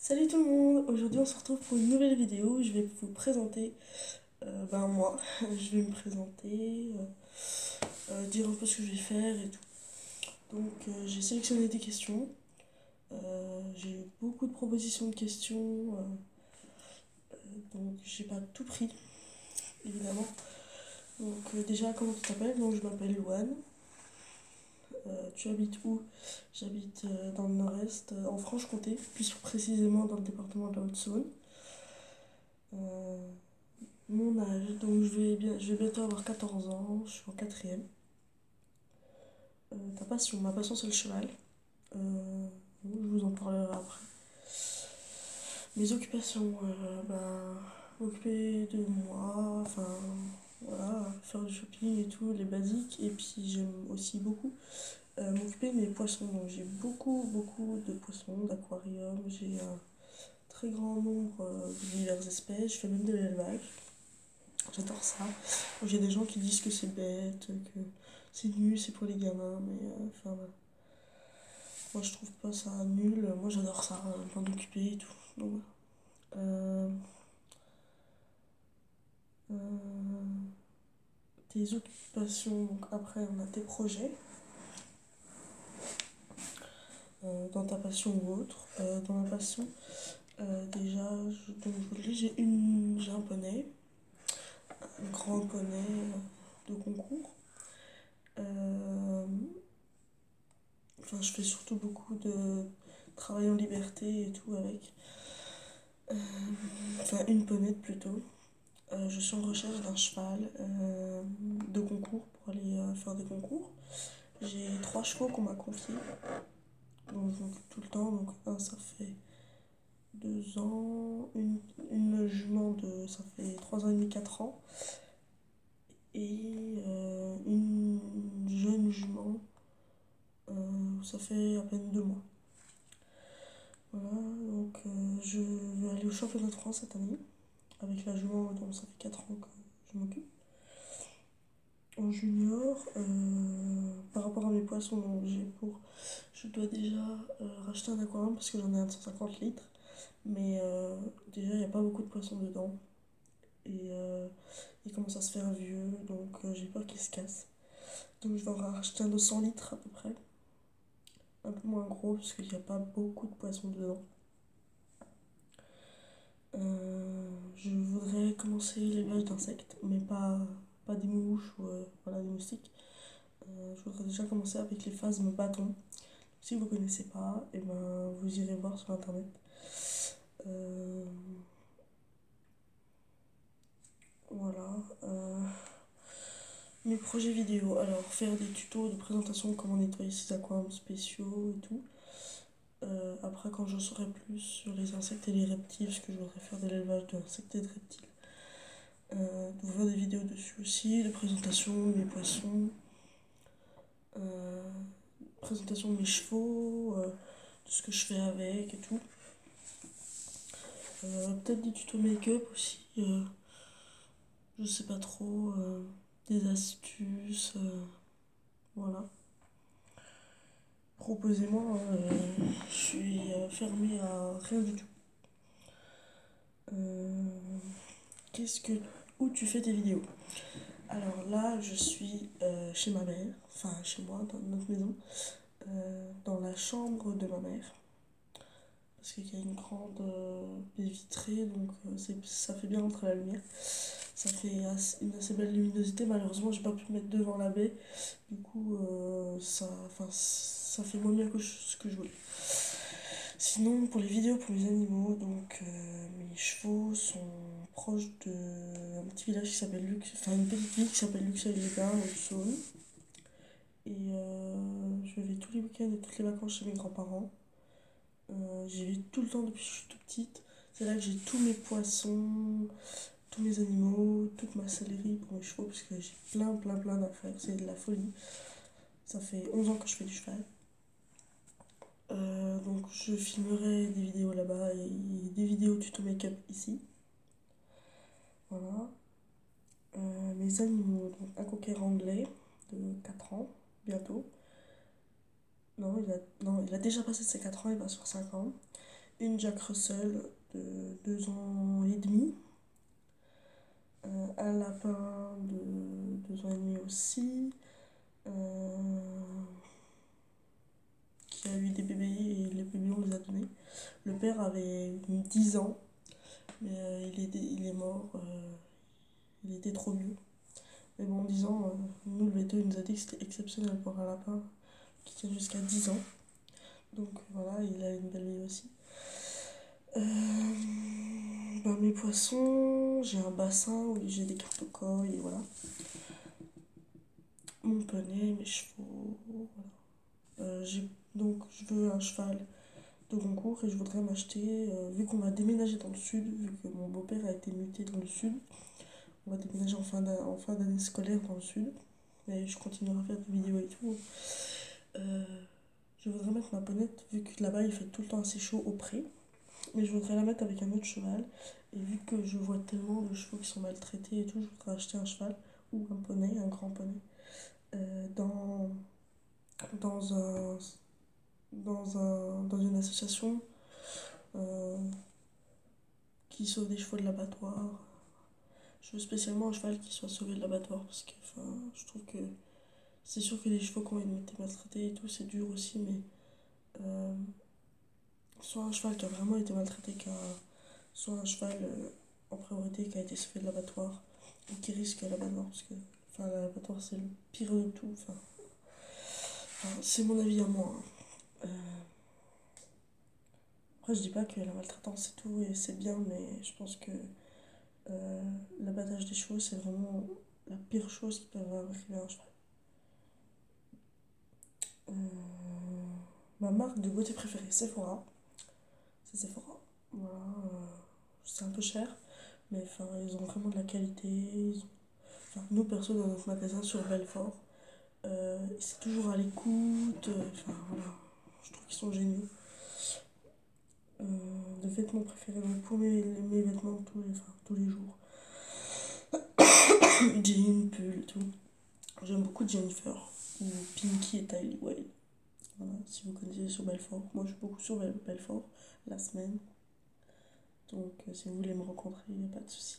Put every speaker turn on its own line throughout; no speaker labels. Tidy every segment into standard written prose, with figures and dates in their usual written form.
Salut tout le monde, aujourd'hui on se retrouve pour une nouvelle vidéo. Je vais vous présenter, moi, je vais me présenter, dire un peu ce que je vais faire et tout. Donc j'ai sélectionné des questions, j'ai eu beaucoup de propositions de questions, donc j'ai pas tout pris, évidemment. Donc déjà comment tu t'appelles? Donc je m'appelle Louane. Tu habites où? J'habite dans le nord-est, en Franche-Comté, plus précisément dans le département de la Haute-Saône. Euh, Mon âge, donc je vais bientôt avoir 14 ans, je suis en quatrième. Ta passion, ma passion c'est le cheval. Je vous en parlerai après. Mes occupations, m'occuper de moi, enfin voilà, faire du shopping et tout, les basiques. Et puis j'aime aussi beaucoup m'occuper de mes poissons. Donc j'ai beaucoup de poissons, d'aquariums. J'ai un très grand nombre de diverses espèces. Je fais même de l'élevage. J'adore ça. J'ai des gens qui disent que c'est bête, que c'est nul, c'est pour les gamins, mais enfin voilà. Moi je trouve pas ça nul, moi j'adore ça, m'en occuper et tout. Donc, voilà. Euh, euh, Tes occupations, donc après on a tes projets, dans ta passion ou autre. Dans ma passion, déjà, donc, je vous le dis, j'ai un poney, un grand poney de concours. Euh, Enfin, je fais surtout beaucoup de travail en liberté et tout avec. Euh, enfin, une ponette plutôt. Je suis en recherche d'un cheval de concours pour aller faire des concours. J'ai trois chevaux qu'on m'a confiés, donc tout le temps. Donc un, ça fait 2 ans, une jument de, ça fait 3 ans et demi, 4 ans, et une jeune jument, ça fait à peine 2 mois. Voilà, donc je vais aller au championnat de France cette année, avec la jument dont ça fait 4 ans que je m'occupe. En junior, par rapport à mes poissons, donc je dois déjà racheter un aquarium parce que j'en ai un de 150 litres. Mais déjà, il n'y a pas beaucoup de poissons dedans. Et il commence à se faire vieux, donc j'ai peur qu'il se casse. Donc je vais en racheter un de 100 litres à peu près. Un peu moins gros parce qu'il n'y a pas beaucoup de poissons dedans. Je voudrais commencer l'élevage d'insectes, mais pas des mouches ou voilà, des moustiques. Je voudrais déjà commencer avec les phasmes bâtons. Si vous ne connaissez pas, et ben, vous irez voir sur internet. Euh, voilà. Mes projets vidéo, alors faire des tutos de présentation, comment nettoyer ses aquariums spéciaux et tout. Après, quand je saurai plus sur les insectes et les reptiles, parce que je voudrais faire de l'élevage d'insectes et de reptiles. De faire des vidéos dessus aussi, de présentation de mes poissons, euh, présentation de mes chevaux, de ce que je fais avec et tout. Peut-être des tutos make-up aussi, je sais pas trop, des astuces, voilà. Proposez-moi, je suis fermée à rien du tout. Euh, qu'est-ce que, Où tu fais tes vidéos? Alors là, je suis chez ma mère, enfin chez moi, dans notre maison, dans la chambre de ma mère, parce qu'il y a une grande baie vitrée, donc ça fait bien entrer la lumière. Ça fait une assez belle luminosité. Malheureusement, j'ai pas pu me mettre devant la baie, du coup, ça fait moins bien que ce que je voulais. Sinon, pour les vidéos pour les animaux, donc mes chevaux sont proches de un petit village qui s'appelle Lux, enfin une petite ville qui s'appelle Luxeuil-les-Bains, au Saône. Et je vais tous les week-ends et toutes les vacances chez mes grands-parents. J'y vais tout le temps depuis que je suis toute petite. C'est là que j'ai tous mes poissons, tous mes animaux, toute ma sellerie pour mes chevaux, parce que j'ai plein d'affaires. C'est de la folie. Ça fait 11 ans que je fais du cheval. Donc je filmerai des vidéos là-bas et des vidéos tuto make-up ici. Voilà. Mes animaux, donc un cocker anglais de 4 ans, bientôt. Non, il a déjà passé ses 4 ans, il va sur 5 ans. une Jack Russell de 2 ans et demi, un lapin de 2 ans et demi aussi, qui a eu des bébés et les bébés on les a donnés. Le père avait 10 ans, mais il est mort, il était trop vieux. Mais bon, 10 ans, nous le veto il nous a dit que c'était exceptionnel pour un lapin qui tient jusqu'à 10 ans. Donc voilà, il a une belle vie aussi. Mes poissons, j'ai un bassin où j'ai des cartes et voilà. Mon poney, mes chevaux, voilà. Donc je veux un cheval de concours et je voudrais m'acheter, vu qu'on va déménager dans le sud, vu que mon beau-père a été muté dans le sud, on va déménager en fin d'année scolaire dans le sud. Et je continuerai à faire des vidéos et tout. Euh, je voudrais mettre ma ponette, vu que là-bas il fait tout le temps assez chaud au pré. Mais je voudrais la mettre avec un autre cheval. Et vu que je vois tellement de chevaux qui sont maltraités et tout, je voudrais acheter un cheval ou un poney, un grand poney, dans, dans, un, dans une association euh, qui sauve des chevaux de l'abattoir. Je veux spécialement un cheval qui soit sauvé de l'abattoir parce que je trouve que c'est sûr que les chevaux qui ont été maltraités et tout, c'est dur aussi, mais euh, soit un cheval qui a vraiment été maltraité, soit un cheval en priorité qui a été sauvé de l'abattoir ou qui risque l'abattoir parce que l'abattoir c'est le pire de tout. C'est mon avis à moi, hein. Après, je dis pas que la maltraitance et tout et c'est bien, mais je pense que l'abattage des chevaux c'est vraiment la pire chose qui peut arriver à un cheval. Euh, Ma marque de beauté préférée, Sephora. C'est Sephora. Voilà, c'est un peu cher, mais ils ont vraiment de la qualité. Nous, perso, dans notre magasin sur Belfort, c'est toujours à l'écoute. Voilà, je trouve qu'ils sont géniaux. Les vêtements préférés, donc pour mes vêtements tous les jours. Jeans, pull, tout. J'aime beaucoup Jennifer, ou Pinky et Tylee Wilde. Voilà, si vous connaissez sur Belfort. Moi, je suis beaucoup sur Belfort la semaine. Donc, si vous voulez me rencontrer, il n'y a pas de souci.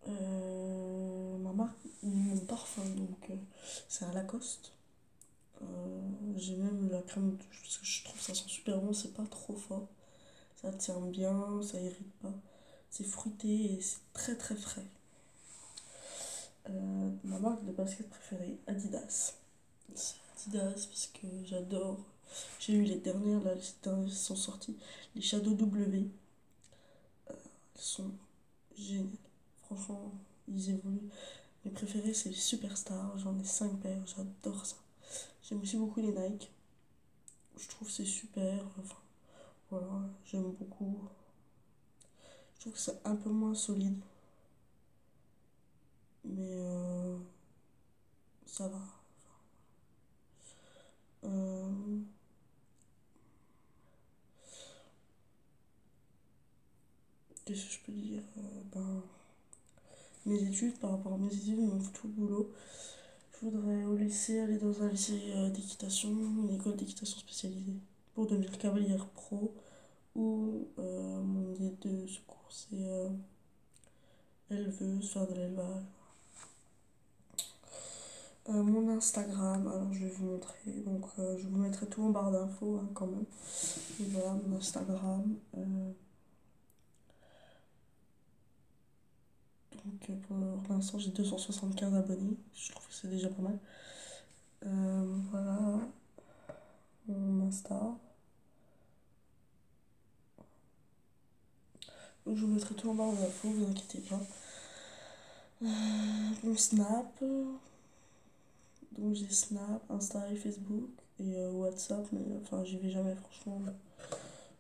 Ma marque, mon parfum, donc c'est un Lacoste. J'ai même la crème parce que je trouve ça sent super bon, c'est pas trop fort. Ça tient bien, ça irrite pas. C'est fruité et c'est très très frais. Ma marque de basket préférée, Adidas. C'est Adidas parce que j'adore. J'ai eu les dernières, là, les dernières qui sont sorties. Les Shadow W. Elles sont géniales. Franchement, ils évoluent. Mes préférés, c'est les Superstars. J'en ai 5 paires, j'adore ça. J'aime aussi beaucoup les Nike. Je trouve que c'est super. Voilà, j'aime beaucoup. Je trouve que c'est un peu moins solide. Mais ça va. Euh, Qu'est-ce que je peux dire? Mes études, par rapport à mes études, mon tout le boulot. Je voudrais au lycée aller dans un lycée d'équitation, une école d'équitation spécialisée pour devenir cavalière pro ou mon idée de secours c'est éleveuse, faire de l'élevage. Mon Instagram, alors je vais vous montrer, donc je vous mettrai tout en barre d'infos hein, quand même. Et voilà mon Instagram. Donc pour l'instant j'ai 275 abonnés, je trouve que c'est déjà pas mal. Voilà mon Insta. Donc je vous mettrai tout en barre d'infos, vous inquiétez pas. Mon Snap, donc j'ai Snap, Insta et Facebook et WhatsApp, mais j'y vais jamais franchement.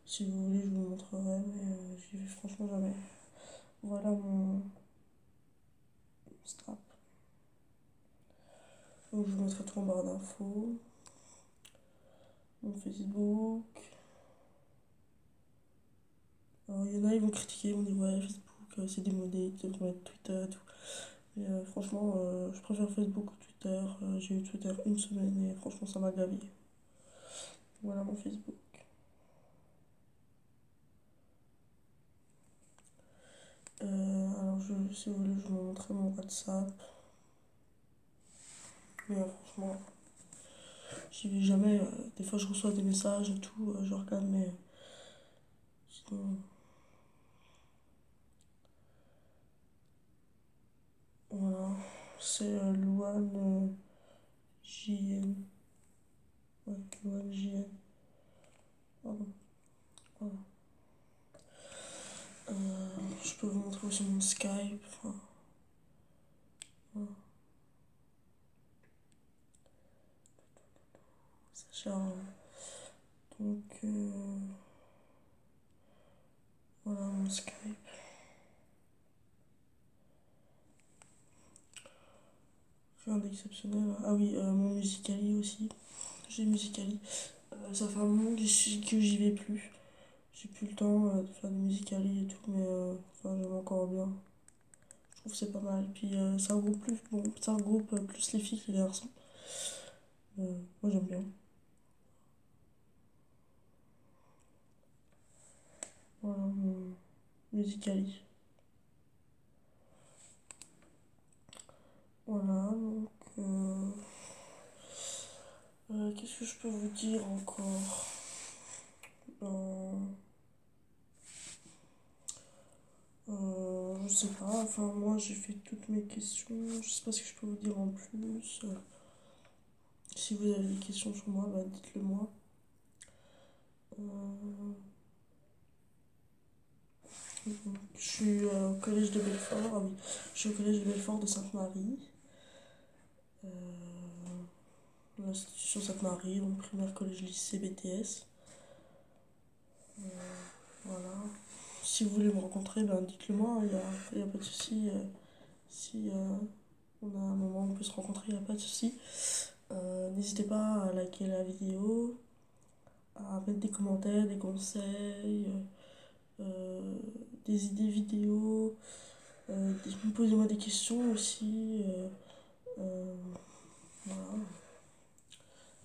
Si vous voulez je vous montrerai, mais j'y vais franchement jamais. Voilà mon Snap. Donc je vous mettrai tout en barre d'infos. Mon Facebook. Alors il y en a ils vont critiquer, ils vont dire ouais Facebook c'est démodé, tu devrais mettre Twitter et tout. Mais franchement je préfère Facebook ou Twitter. J'ai eu Twitter une semaine et franchement ça m'a gavé. Voilà mon Facebook. Alors, si vous voulez, je vais vous montrer mon WhatsApp. Mais franchement, j'y vais jamais. Des fois, je reçois des messages et tout, je regarde, mais sinon, voilà. C'est Louane JN. Ouais, Louane JN. Pardon. Voilà. Je peux vous montrer aussi mon Skype. Enfin, voilà. Ça charge. Donc, voilà mon Skype. Rien d'exceptionnel. Ah oui, mon Musical.ly aussi. J'ai Musical.ly. Ça fait un moment que j'y vais plus. J'ai plus le temps de faire du Musical.ly et tout, mais enfin, j'aime encore bien. Je trouve que c'est pas mal. Puis c'est un groupe plus, bon, c'est un groupe plus les filles que les garçons. Moi j'aime bien. Voilà mon Musical.ly. Voilà, donc qu'est-ce que je peux vous dire encore? Je sais pas, enfin moi j'ai fait toutes mes questions, je sais pas ce que je peux vous dire en plus. Si vous avez des questions sur moi, bah dites-le moi. Euh, je suis au collège de Belfort, ah oui, je suis au collège de Belfort de Sainte-Marie. L'institution Sainte-Marie, donc primaire, collège, lycée, BTS. Voilà. Si vous voulez me rencontrer, ben dites-le moi, il y a pas de souci. Si on a un moment où on peut se rencontrer, il n'y a pas de souci. N'hésitez pas à liker la vidéo, à mettre des commentaires, des conseils, euh, des idées vidéo. Posez-moi des questions aussi. Euh, voilà.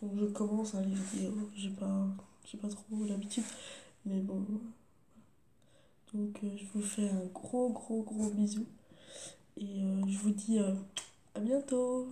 Donc je commence les vidéos, j'ai pas trop l'habitude, mais bon. Donc je vous fais un gros bisou et je vous dis à bientôt.